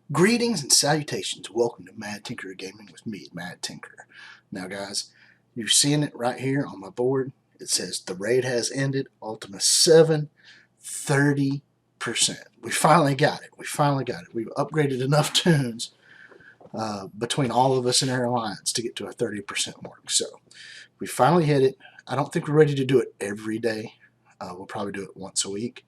Greetings and salutations. Welcome to Mad Tinkerer Gaming with me, Mad Tinkerer. Now, guys, you're seeing it right here on my board. It says the raid has ended. Ultima 7, 30%. We finally got it. We've upgraded enough tunes between all of us in our alliance to get to a 30% mark. So we finally hit it. I don't think we're ready to do it every day. We'll probably do it once a week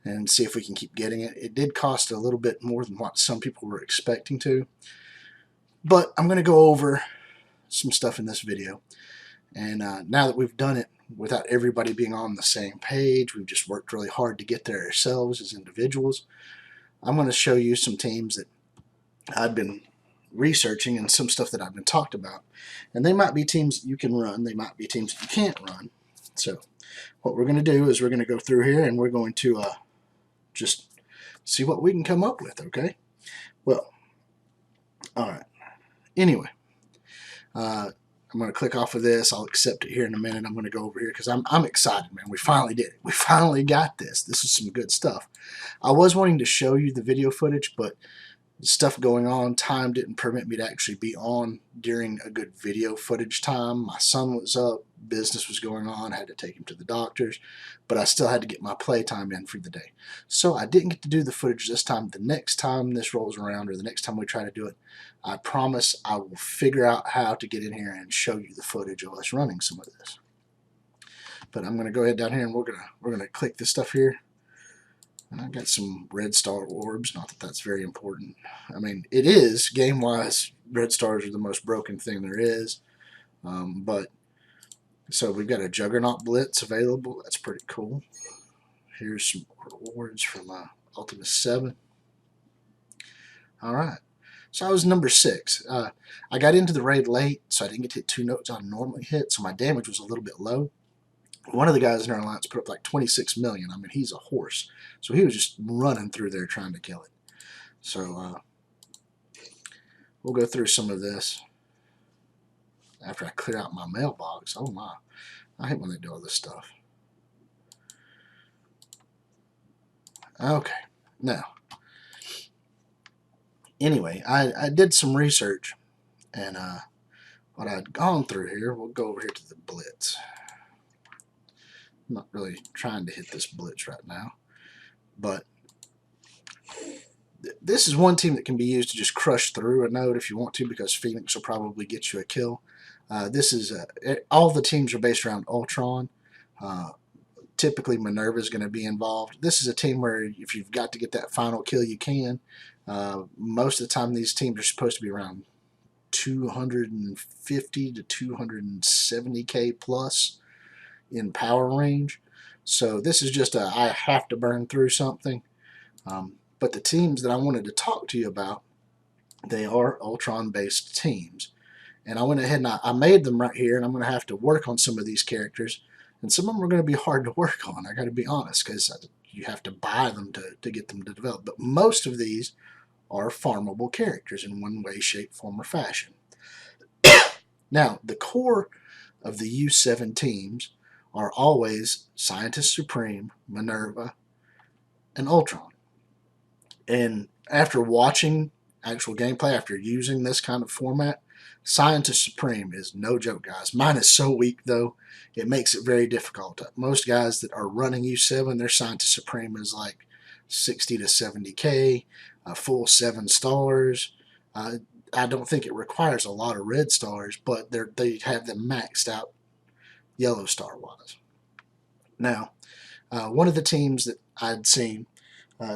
and see if we can keep getting it. It did cost a little bit more than what some people were expecting to, but I'm going to go over some stuff in this video. And now that we've done it without everybody being on the same page, we've just worked really hard to get there ourselves as individuals. I'm going to show you some teams that I've been researching and some stuff that I've been talked about. And they might be teams that you can run, they might be teams that you can't run. So what we're going to do is we're going to go through here and we're going to just see what we can come up with, okay? Well, all right. Anyway, I'm going to click off of this. I'll accept it here in a minute. I'm going to go over here because I'm excited, man. We finally did it. We finally got this. This is some good stuff. I was wanting to show you the video footage, but stuff going on, time didn't permit me to actually be on during a good video footage time. My son was up, business was going on, I had to take him to the doctors, but I still had to get my playtime in for the day. So I didn't get to do the footage this time. The next time this rolls around, or the next time we try to do it, I promise I will figure out how to get in here and show you the footage of us running some of this. But I'm going to go ahead down here and we're gonna click this stuff here. And I've got some red star orbs, not that that's very important. I mean, it is, game-wise, red stars are the most broken thing there is. So we've got a Juggernaut Blitz available. That's pretty cool. Here's some rewards from Ultima 7. Alright, so I was number 6. I got into the raid late, so I didn't get to hit 2 notes I normally hit, so my damage was a little bit low. One of the guys in our alliance put up like 26 million. I mean, he's a horse. So he was just running through there trying to kill it. So we'll go through some of this after I clear out my mailbox. Oh my, I hate when they do all this stuff. Okay, now, anyway, I did some research, and what I'd gone through here, we'll go over here to the Blitz. I'm not really trying to hit this Blitz right now, but this is one team that can be used to just crush through a node if you want to, because Phoenix will probably get you a kill. This is all the teams are based around Ultron. Typically Minerva is going to be involved. This is a team where if you've got to get that final kill, you can. Most of the time these teams are supposed to be around 250 to 270k plus in power range. So this is just I have to burn through something. But the teams that I wanted to talk to you about, they are Ultron-based teams. And I went ahead and I made them right here, and I'm going to have to work on some of these characters. And some of them are going to be hard to work on, I got to be honest, because you have to buy them to get them to develop. But most of these are farmable characters in one way, shape, form, or fashion. Now, the core of the U7 teams are always Scientist Supreme, Minerva, and Ultron. And after watching actual gameplay, after using this kind of format, Scientist Supreme is no joke, guys. Mine is so weak, though, it makes it very difficult. Most guys that are running U7, their Scientist Supreme is like 60 to 70k, full 7 stars. I don't think it requires a lot of red stars, but they have them maxed out yellow star wise. Now, one of the teams that I'd seen,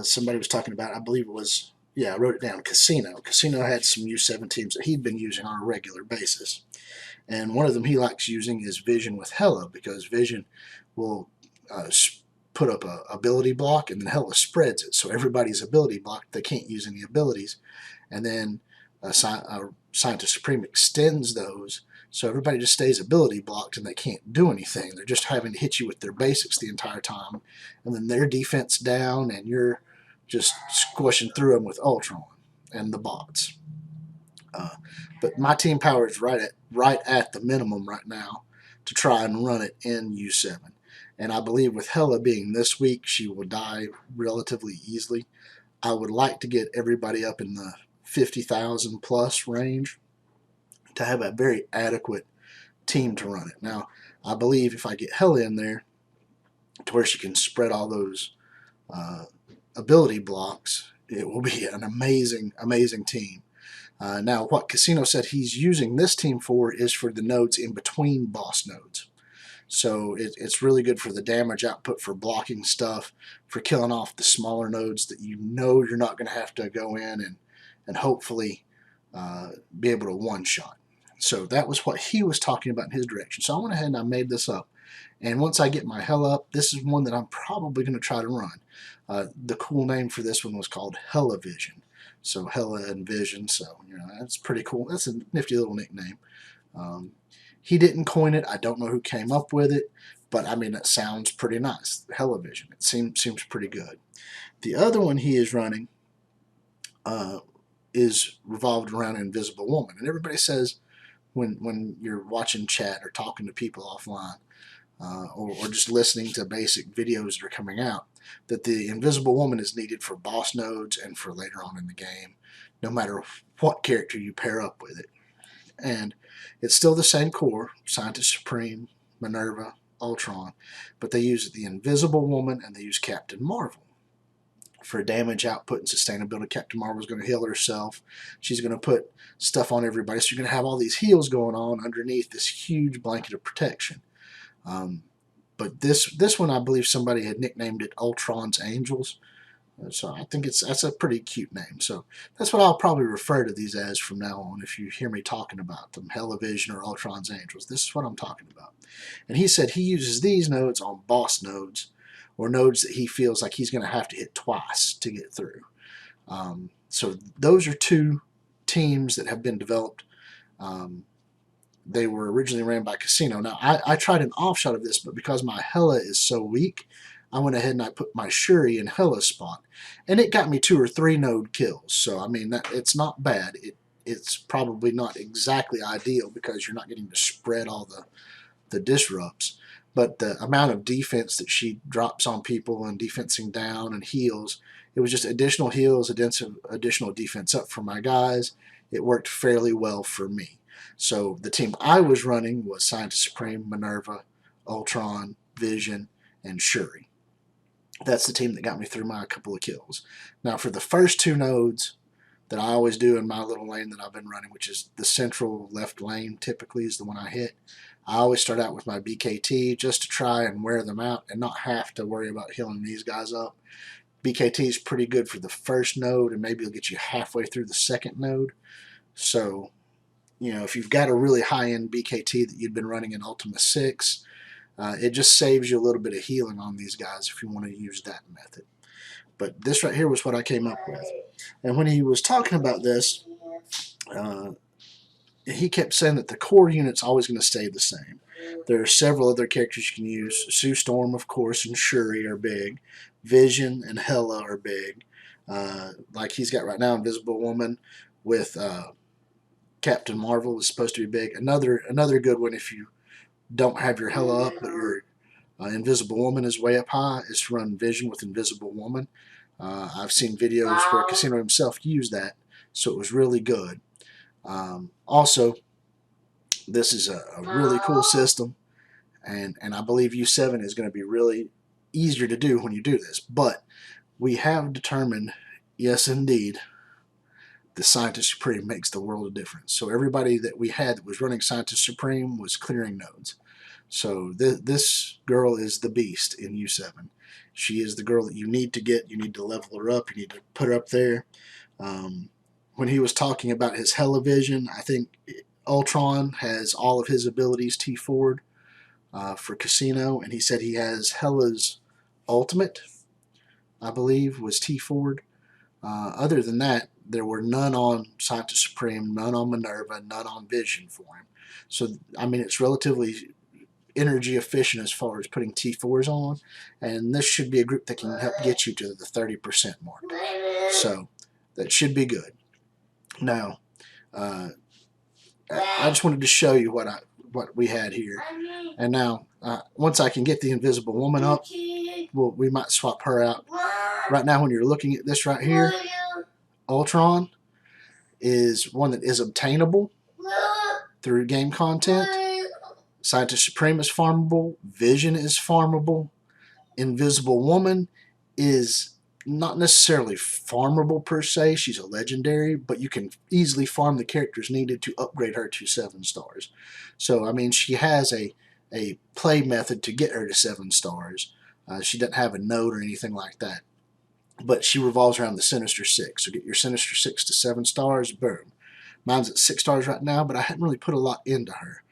somebody was talking about, I believe it was, yeah, I wrote it down, Casino. Casino had some U7 teams that he'd been using on a regular basis. And one of them he likes using is Vision with Hela, because Vision will put up a ability block, and then Hela spreads it. So everybody's ability blocked, they can't use any abilities. And then Scientist Supreme extends those, so everybody just stays ability blocked and they can't do anything. They're just having to hit you with their basics the entire time, and then their defense down, and you're just squishing through them with Ultron and the bots. But my team power is right at the minimum right now to try and run it in U7. And I believe with Hela being this weak, she will die relatively easily. I would like to get everybody up in the 50,000 plus range to have a very adequate team to run it. Now, I believe if I get Hella in there to where she can spread all those uh, ability blocks, it will be an amazing, amazing team. Now, what Casino said he's using this team for is for the nodes in between boss nodes. So it's really good for the damage output, for blocking stuff, for killing off the smaller nodes that you know you're not going to have to go in and hopefully be able to one-shot. So that was what he was talking about in his direction. So I went ahead and I made this up. And once I get my Hella up, this is one that I'm probably going to try to run. The cool name for this one was called Hella Vision. So Hella and Vision, so that's pretty cool. That's a nifty little nickname. He didn't coin it. I don't know who came up with it, but I mean, it sounds pretty nice. Hella Vision. It seems pretty good. The other one he is running is revolved around Invisible Woman, and everybody says when you're watching chat or talking to people offline, or just listening to basic videos that are coming out, that the Invisible Woman is needed for boss nodes and for later on in the game, no matter what character you pair up with it. And it's still the same core, Scientist Supreme, Minerva, Ultron, but they use the Invisible Woman and they use Captain Marvel. For damage output and sustainability, Captain Marvel is going to heal herself. She's going to put stuff on everybody. So you're going to have all these heals going on underneath this huge blanket of protection. But this one, I believe somebody had nicknamed it Ultron's Angels. So I think that's a pretty cute name. So that's what I'll probably refer to these as from now on. If you hear me talking about them, Hella-Vision or Ultron's Angels, this is what I'm talking about. And he said he uses these nodes on boss nodes, or nodes that he feels like he's going to have to hit twice to get through. So those are two teams that have been developed. They were originally ran by Casino. Now, I tried an offshot of this, but because my Hella is so weak, I went ahead and I put my Shuri in Hella's spot. And it got me 2 or 3 node kills. So, I mean, it's not bad. It's probably not exactly ideal because you're not getting to spread all the disrupts. But the amount of defense that she drops on people and defensing down and heals, it was just additional heals, additional defense up for my guys. It worked fairly well for me. So the team I was running was Scientist Supreme, Minerva, Ultron, Vision, and Shuri. That's the team that got me through my couple of kills. Now for the first 2 nodes that I always do in my little lane that I've been running, which is the central left lane typically is the one I hit, I always start out with my BKT just to try and wear them out and not have to worry about healing these guys up. BKT is pretty good for the first node and maybe it'll get you halfway through the second node. So, if you've got a really high-end BKT that you've been running in Ultima 6, it just saves you a little bit of healing on these guys if you want to use that method. But this right here was what I came up with. And when he was talking about this, he kept saying that the core unit's always going to stay the same. There are several other characters you can use. Sue Storm, of course, and Shuri are big. Vision and Hella are big. Like he's got right now, Invisible Woman with Captain Marvel is supposed to be big. Another good one if you don't have your Hella up, but your Invisible Woman is way up high, is to run Vision with Invisible Woman. I've seen videos where Casino himself used that, so it was really good. Also, this is a really cool system, and I believe U7 is going to be really easier to do when you do this. But we have determined, yes indeed, the Scientist Supreme makes the world of difference. So everybody that we had that was running Scientist Supreme was clearing nodes. So this girl is the beast in U7. She is the girl that you need to get. You need to level her up. You need to put her up there. When he was talking about his Hella Vision, I think Ultron has all of his abilities T4'd for Casino, and he said he has Hella's Ultimate, I believe, was T4'd. Other than that, there were none on Scientist Supreme, none on Minerva, none on Vision for him. So, I mean, it's relatively energy efficient as far as putting T4s on, and this should be a group that can help get you to the 30% mark. So, that should be good. Now, I just wanted to show you what we had here. And now, once I can get the Invisible Woman up, we might swap her out right now when you're looking at this right here, Ultron is one that is obtainable through game content. Scientist Supreme is farmable. Vision is farmable. Invisible Woman is not necessarily farmable per se. She's a legendary, but you can easily farm the characters needed to upgrade her to 7 stars. So, I mean, she has a play method to get her to 7 stars. She doesn't have a node or anything like that. But she revolves around the Sinister Six. So get your Sinister Six to 7 stars, boom. Mine's at 6 stars right now, but I hadn't really put a lot into her.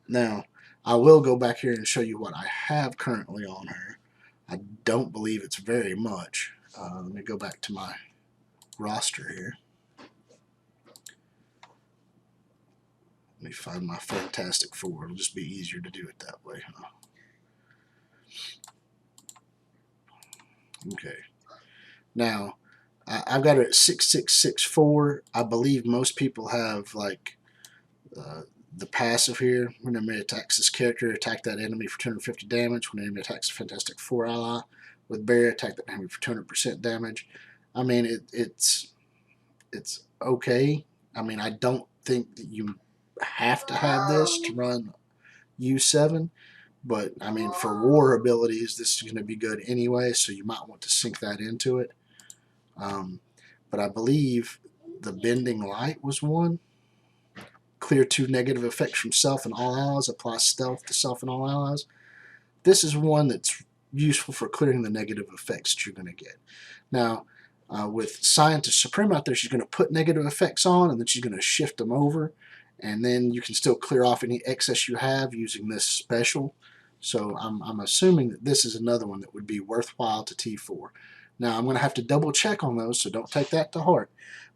Now, I will go back here and show you what I have currently on her. I don't believe it's very much. Let me go back to my roster here. Let me find my Fantastic Four. It'll just be easier to do it that way, huh? Okay. Now, I've got it at 6664. I believe most people have like the passive here. When enemy attacks this character, attack that enemy for 250 damage. When enemy attacks a Fantastic Four ally with barrier, attack that enemy for 200% damage. I mean, it's okay. I mean, I don't think that you have to have this to run U7, but I mean, for war abilities, this is going to be good anyway, so you might want to sink that into it. But I believe the Bending Light was one. Clear 2 negative effects from self and all allies. Apply stealth to self and all allies. This is one that's useful for clearing the negative effects that you're going to get. Now, with Scientist Supreme out there, she's going to put negative effects on, and then she's going to shift them over, and then you can still clear off any excess you have using this special. So I'm assuming that this is another one that would be worthwhile to T4. Now, I'm going to have to double check on those, so don't take that to heart.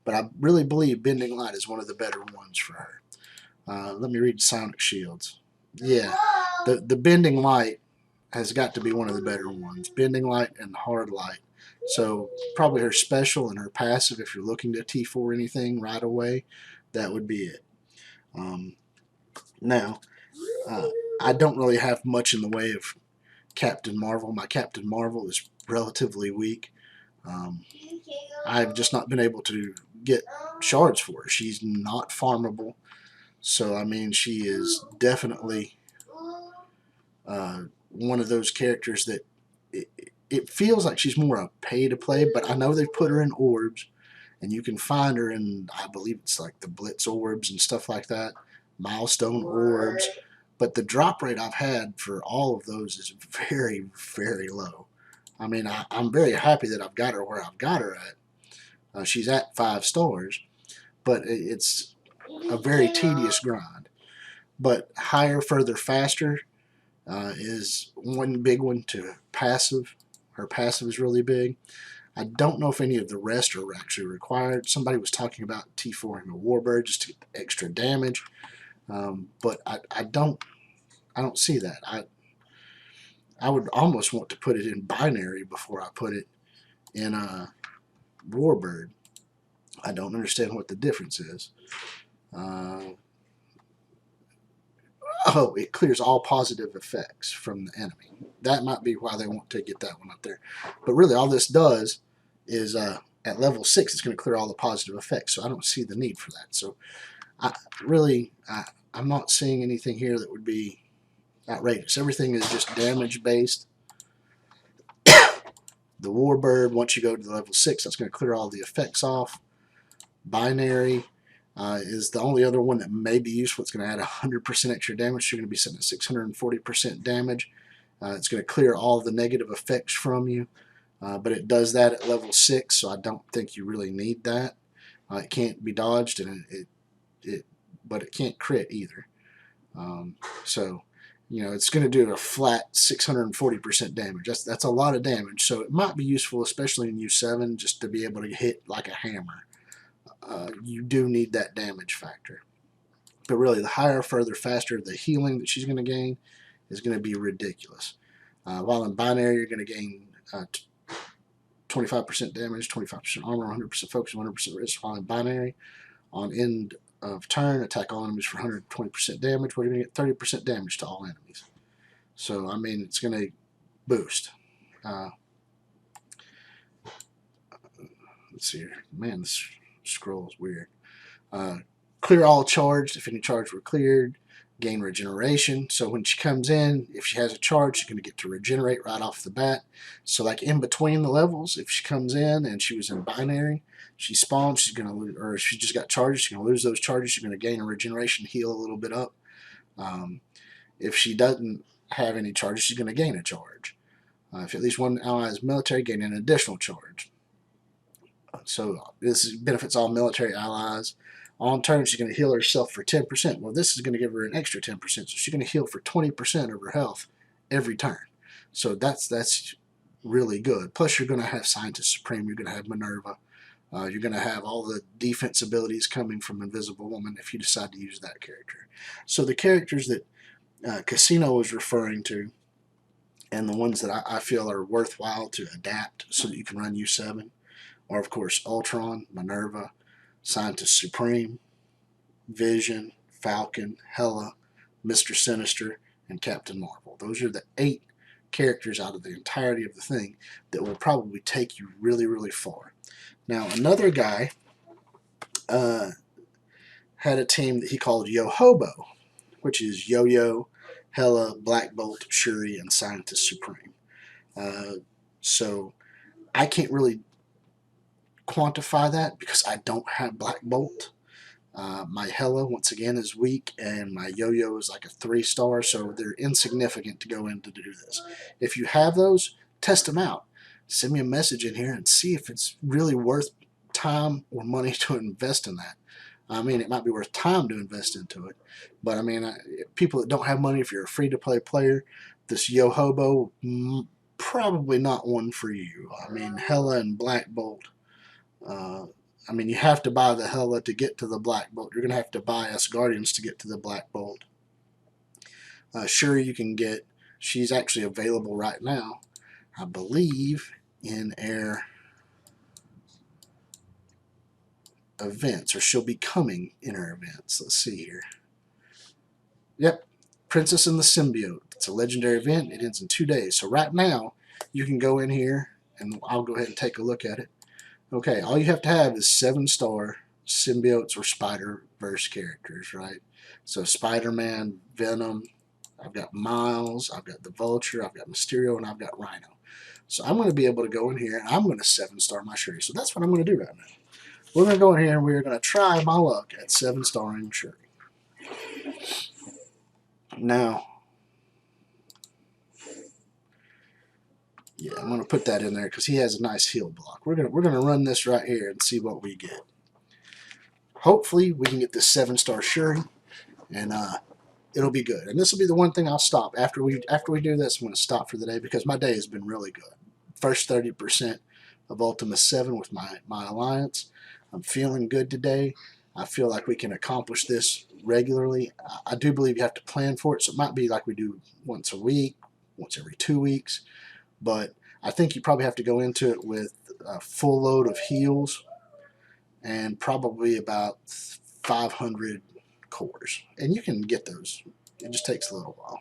But I really believe Bending Light is one of the better ones for her. Let me read Sonic Shields. Yeah, the Bending Light has got to be one of the better ones. Bending Light and Hard Light. So probably her special and her passive, if you're looking to T4 anything right away, that would be it. Now, I don't really have much in the way of Captain Marvel. My Captain Marvel is relatively weak. I've just not been able to get shards for her. She's not farmable. So, I mean, she is definitely one of those characters that it feels like she's more a pay-to-play, but I know they've put her in orbs, and you can find her in, I believe it's like the Blitz orbs and stuff like that, milestone orbs, but the drop rate I've had for all of those is very, very low. I mean, I'm very happy that I've got her where I've got her at. She's at 5 stars, but it's a very tedious grind. But higher, further, faster is one big one to passive. Her passive is really big. I don't know if any of the rest are actually required. Somebody was talking about T4 and the Warbird just to get the extra damage, but I don't see that. I would almost want to put it in binary before I put it in Warbird. I don't understand what the difference is. Oh, it clears all positive effects from the enemy. That might be why they want to get that one up there. But really, all this does is at level 6, it's going to clear all the positive effects. So I don't see the need for that. So I'm not seeing anything here that would be outrageous. Everything is just damage based. The Warbird, once you go to the level 6, that's going to clear all the effects off. Binary is the only other one that may be useful. It's going to add 100% extra damage. So you're going to be sitting at 640% damage. It's going to clear all the negative effects from you, but it does that at level 6, so I don't think you really need that. It can't be dodged, and but it can't crit either. So, you know, it's going to do a flat 640% damage. That's a lot of damage, so it might be useful, especially in U7, just to be able to hit like a hammer. You do need that damage factor. But really, the higher, further, faster, the healing that she's going to gain is going to be ridiculous. While in binary, you're going to gain 25% damage, 25% armor, 100% focus, 100% risk. While in binary, on end of turn, attack all enemies for 120% damage. We're going to get 30% damage to all enemies. So, I mean, it's going to boost. let's see here. Man, this scroll is weird. Clear all charged. If any charge were cleared, gain regeneration. So when she comes in, if she has a charge, she's going to get to regenerate right off the bat. So like in between the levels, if she comes in and she was in binary, she spawns, she's going to lose, or if she just got charges, she's going to lose those charges. She's going to gain a regeneration, heal a little bit up. If she doesn't have any charges, she's going to gain a charge. If at least one ally is military, gain an additional charge. So this benefits all military allies. On turn, she's going to heal herself for 10%. Well, this is going to give her an extra 10%. So she's going to heal for 20% of her health every turn. So that's really good. Plus, you're going to have Scientist Supreme. You're going to have Minerva. You're going to have all the defense abilities coming from Invisible Woman if you decide to use that character. So the characters that Casino was referring to, and the ones that I feel are worthwhile to adapt so that you can run U7, are of course Ultron, Minerva, Scientist Supreme, Vision, Falcon, Hela, Mr. Sinister, and Captain Marvel. Those are the 8 characters out of the entirety of the thing that will probably take you really, really far. Now, another guy had a team that he called Yo-Hobo, which is Yo-Yo, Hela, Black Bolt, Shuri, and Scientist Supreme. So I can't really quantify that because I don't have Black Bolt. My Hela, once again, is weak, and my Yo-Yo is like a 3-star, so they're insignificant to go in to do this. If you have those, test them out. Send me a message in here and see if it's really worth time or money to invest in that. I mean, it might be worth time to invest into it, but I mean, people that don't have money, if you're a free-to-play player, this Yo-Hobo, probably not one for you. I mean, Hela and Black Bolt. I mean, you have to buy the Hela to get to the Black Bolt. You're going to have to buy Asgardians to get to the Black Bolt. Shuri you can get. She's actually available right now, I believe, in Air events, or she'll be coming in her events. Let's see here. Yep, Princess and the Symbiote. It's a legendary event. It ends in 2 days. So right now, you can go in here, and I'll go ahead and take a look at it. Okay, all you have to have is 7-star symbiotes or Spider-Verse characters, right? So Spider-Man, Venom, I've got Miles, I've got the Vulture, I've got Mysterio, and I've got Rhino. So I'm going to be able to go in here, and I'm going to 7-star my Shuri. So that's what I'm going to do right now. We're going to go in here, and we're going to try my luck at 7-starring Shuri. Now, yeah, I'm going to put that in there because he has a nice heal block. We're going to run this right here and see what we get. Hopefully, we can get this 7-star Shuri, and it'll be good. And this will be the one thing I'll stop after we do this. I'm going to stop for the day because my day has been really good. First 30% of Ultima 7 with my alliance. I'm feeling good today. I feel like we can accomplish this regularly. I do believe you have to plan for it, so it might be like we do once a week, once every 2 weeks. But I think you probably have to go into it with a full load of heals and probably about 500 cores. And you can get those. It just takes a little while.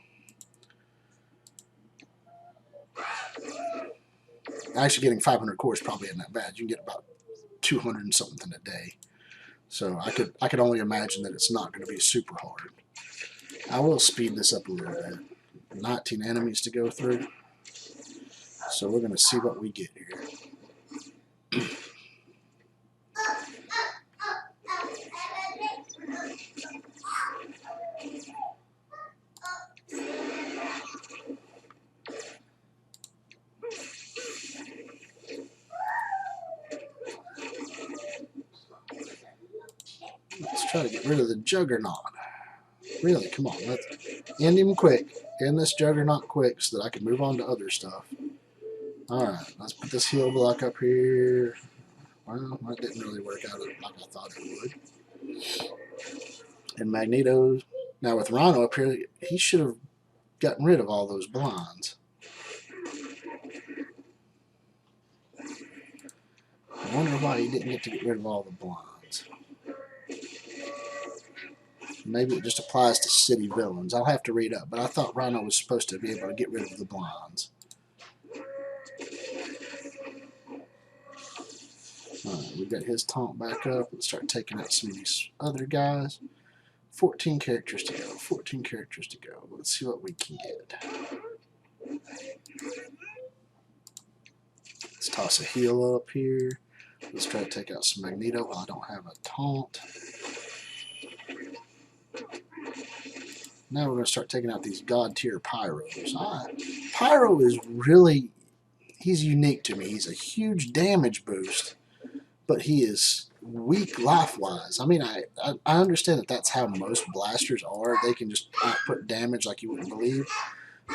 Actually, getting 500 cores probably isn't that bad. You can get about 200 and something a day. So I could only imagine that it's not going to be super hard. I will speed this up a little bit. 19 enemies to go through. So we're going to see what we get here. Let's try to get rid of the Juggernaut. Really, come on. Let's end him quick. End this Juggernaut quick so that I can move on to other stuff. Alright, let's put this heal block up here. Well, that didn't really work out like I thought it would. And Magneto, now with Rhino up here, he should have gotten rid of all those blinds. I wonder why he didn't get rid of all the blinds. Maybe it just applies to city villains. I'll have to read up, but I thought Rhino was supposed to be able to get rid of the blinds. Alright, we've got his taunt back up. Let's start taking out some of these other guys. 14 characters to go. 14 characters to go. Let's see what we can get. Let's toss a heal up here. Let's try to take out some Magneto. I don't have a taunt. Now we're going to start taking out these god tier Pyros. Pyro is really, he's unique to me. He's a huge damage boost, but he is weak life-wise. I mean, I understand that that's how most blasters are. They can just output damage like you wouldn't believe.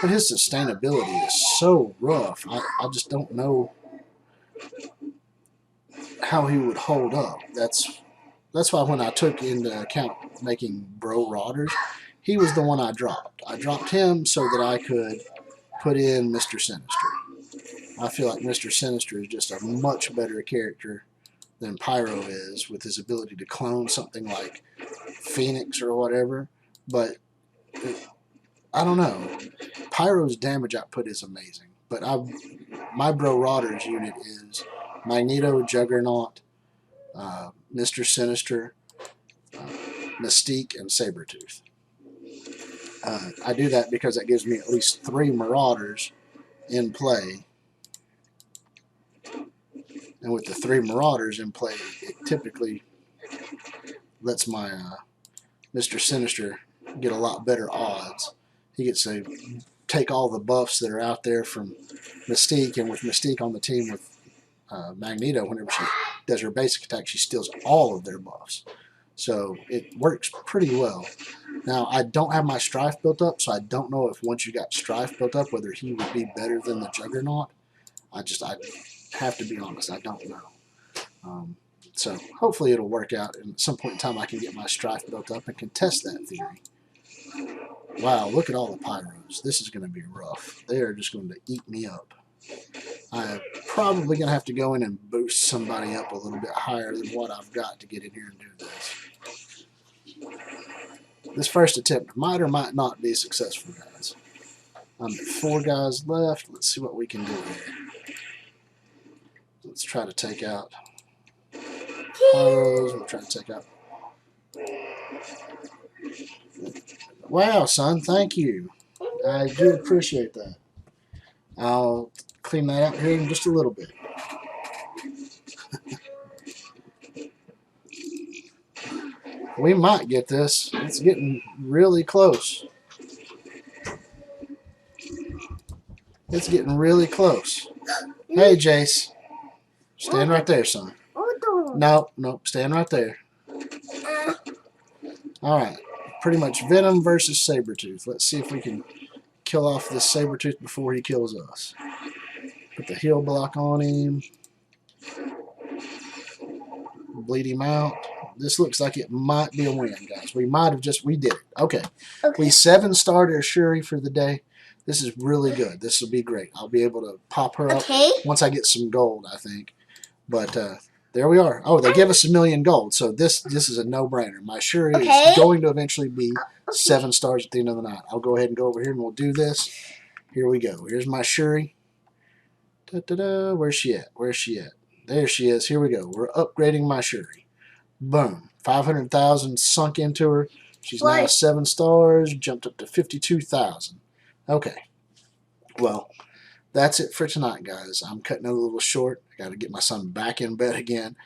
But his sustainability is so rough. I just don't know how he would hold up. That's why when I took into account making Bro Rodders, he was the one I dropped. I dropped him so that I could put in Mr. Sinister. I feel like Mr. Sinister is just a much better character than Pyro is, with his ability to clone something like Phoenix or whatever. But I don't know. Pyro's damage output is amazing. But my Bro Rodders unit is Magneto, Juggernaut, Mr. Sinister, Mystique, and Sabretooth. I do that because that gives me at least 3 Marauders in play. And with the 3 Marauders in play, it typically lets my Mr. Sinister get a lot better odds. He gets to take all the buffs that are out there from Mystique, and with Mystique on the team with Magneto, whenever she does her basic attack, she steals all of their buffs. So it works pretty well. Now, I don't have my Strife built up, so I don't know if once you got Strife built up, whether he would be better than the Juggernaut. I have to be honest, I don't know. So hopefully it'll work out, and at some point in time I can get my Strife built up and can test that theory. Wow, look at all the Pyros. This is going to be rough. They are just going to eat me up. I'm probably going to have to go in and boost somebody up a little bit higher than what I've got to get in here and do this. This first attempt might or might not be successful, guys. I'm at 4 guys left. Let's see what we can do here. Let's try to take out Pyros. We'll try to take out... Wow, son, thank you. I do appreciate that. I'll clean that out here in just a little bit. We might get this. It's getting really close. It's getting really close. Hey, Jace. Stand right there, son. Nope, stand right there. Alright. Pretty much Venom versus Sabretooth. Let's see if we can kill off this Sabretooth before he kills us. Put the heal block on him. Bleed him out. This looks like it might be a win, guys. We did it. Okay. We 7-starred our Shuri for the day. This is really good. This will be great. I'll be able to pop her up once I get some gold, I think. But there we are. Oh, they give us 1,000,000 gold, so this is a no-brainer. My Shuri is going to eventually be 7 stars at the end of the night. I'll go ahead and go over here and we'll do this. Here we go. Here's my Shuri. Da-da-da. Where's she at? Where's she at? There she is. Here we go. We're upgrading my Shuri. Boom. 500,000 sunk into her. She's now 7 stars. Jumped up to 52,000. Okay. Well, that's it for tonight, guys. I'm cutting it a little short. I got to get my son back in bed again.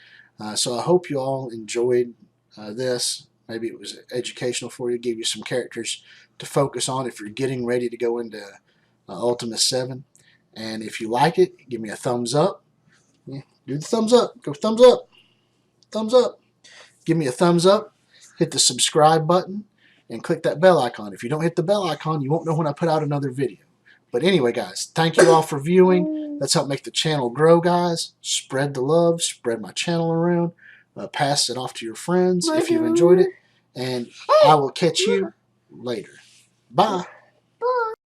So I hope you all enjoyed this. Maybe it was educational for you. Gave you some characters to focus on if you're getting ready to go into Ultima 7. And if you like it, give me a thumbs up. Yeah, do the thumbs up. Go thumbs up. Thumbs up. Give me a thumbs up. Hit the subscribe button and click that bell icon. If you don't hit the bell icon, you won't know when I put out another video. But anyway, guys, thank you all for viewing. Let's help make the channel grow, guys. Spread the love. Spread my channel around. Pass it off to your friends if you've enjoyed it. And I will catch you later. Bye.